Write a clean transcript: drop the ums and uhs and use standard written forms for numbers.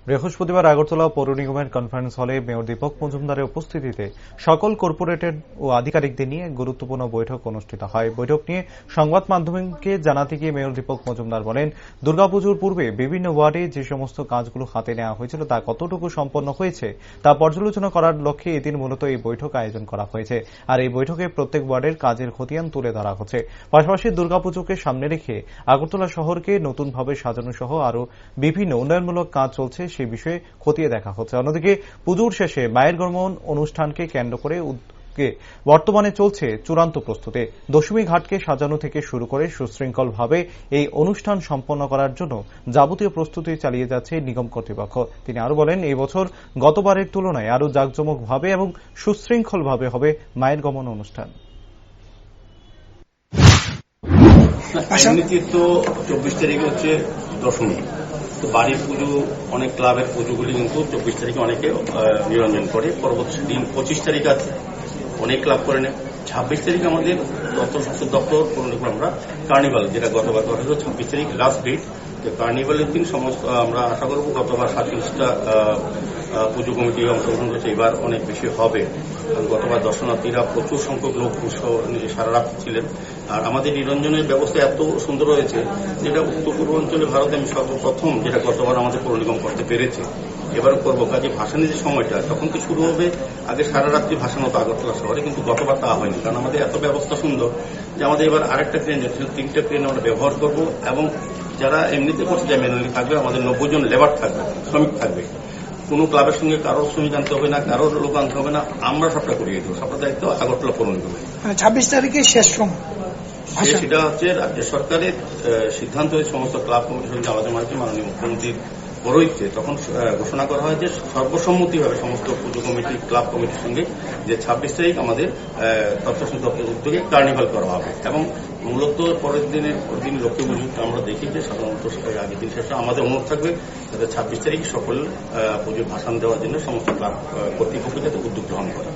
বৃহস্পতিবার আগরতলা পৌর নিগমের কনফারেন্স হলে মেয়র দীপক মজুমদারের উপস্থিতিতে সকল কর্পোরেটর ও আধিকারিকদের নিয়ে গুরুত্বপূর্ণ বৈঠক অনুষ্ঠিত হয়। বৈঠক নিয়ে সংবাদ মাধ্যমকে জানাতে গিয়ে মেয়র দীপক মজুমদার বলেন, দুর্গাপুজোর পূর্বে বিভিন্ন ওয়ার্ডে যে সমস্ত কাজগুলো হাতে নেওয়া হয়েছিল তা কতটুকু সম্পন্ন হয়েছে তা পর্যালোচনা করার লক্ষ্যে এদিন মূলত এই বৈঠক আয়োজন করা হয়েছে। আর এই বৈঠকে প্রত্যেক ওয়ার্ডের কাজের খতিয়ান তুলে ধরা হচ্ছে। পাশাপাশি দুর্গাপুজোকে সামনে রেখে আগরতলা শহরকে নতুনভাবে সাজানো সহ আরও বিভিন্ন উন্নয়নমূলক কাজ চলছে সেই বিষয়ে খতিয়ে দেখা হচ্ছে। অন্যদিকে পুজোর শেষে মায়ের আগমন অনুষ্ঠানকে কেন্দ্র করে বর্তমানে চলছে চূড়ান্ত প্রস্তুতি। দশমী ঘাটকে সাজানো থেকে শুরু করে সুশৃঙ্খলভাবে এই অনুষ্ঠান সম্পন্ন করার জন্য যাবতীয় প্রস্তুতি চালিয়ে যাচ্ছে নিগম কর্তৃপক্ষ। তিনি আরো বলেন, এই বছর গতবারের তুলনায় আরো জাঁকজমকভাবে এবং সুশৃঙ্খলভাবে হবে মায়ের আগমন অনুষ্ঠান। এমনিতে তো 24 তারিখে হচ্ছে দশমী, তো বাড়ির পুজো, অনেক ক্লাবের পুজোগুলি কিন্তু 24 তারিখে অনেকে নিরঞ্জন করে। পরবর্তী দিন 25 তারিখ আছে, অনেক ক্লাব করে নেয়। 26 তারিখ আমাদের দপ্তর আমরা কার্নিভাল, যেটা গতবার করা হয়েছিল 26 তারিখ লাস্ট ডেট। তো কার্নিভালের দিন সমস্ত আমরা আশা করব গতবার 47টা পুজো কমিটি অংশগ্রহণ করেছে, এবার অনেক বেশি হবে। গতবার দর্শনার্থীরা প্রচুর সংখ্যক লোক সারা রাত ছিলেন। আর আমাদের নিরঞ্জনের ব্যবস্থা এত সুন্দর হয়েছে যেটা উত্তর পূর্বাঞ্চলে ভারতে আমি সর্বপ্রথম, যেটা গতবার আমাদের পৌর নিগম করতে পেরেছে, এবারও করবো। কাজে ভাসানের যে সময়টা তখন তো শুরু হবে, আগে সারা রাত্রি ভাসানো হতো আগরতলা শহরে, কিন্তু গতবার তা হয়নি, কারণ আমাদের এত ব্যবস্থা সুন্দর যে আমাদের এবার আরেকটা ট্রেন, 3টা ট্রেন আমরা ব্যবহার করব। এবং যারা এমনিতে করছে যা ম্যানুয়ালি থাকবে, আমাদের 90 জন লেবার থাকবে, শ্রমিক থাকবে। কোনো ক্লাবের সঙ্গে কারোর শ্রমিক আনতে হবে না, কারোর লোক আনতে হবে না, আমরা সবটা করিয়ে দেবো। সবটা দায়িত্ব আগরতলা পৌর নিগমের। 26 তারিখে শেষ সময় সেটা হচ্ছে রাজ্য সরকারের সিদ্ধান্ত, সমস্ত ক্লাব কমিটির সঙ্গে আলোচনা হয়েছে মাননীয় মুখ্যমন্ত্রীর পৌরোহিত্যে। তখন ঘোষণা করা হয় যে সর্বসম্মতিভাবে সমস্ত পুজো কমিটি, ক্লাব কমিটির সঙ্গে যে 26 তারিখ আমাদের তথ্য দপ্তরের উদ্যোগে কার্নিভাল করা হবে। এবং মূলত পরের দিন লক্ষ্মী পুজোটা আমরা দেখি যে সাধারণত আগের দিন শেষে আমাদের অনুরোধ থাকবে যাতে 26 তারিখ সকল পুজোর ভাসান দেওয়ার জন্য সমস্ত ক্লাব কর্তৃপক্ষ যাতে উদ্যোগ গ্রহণ করে।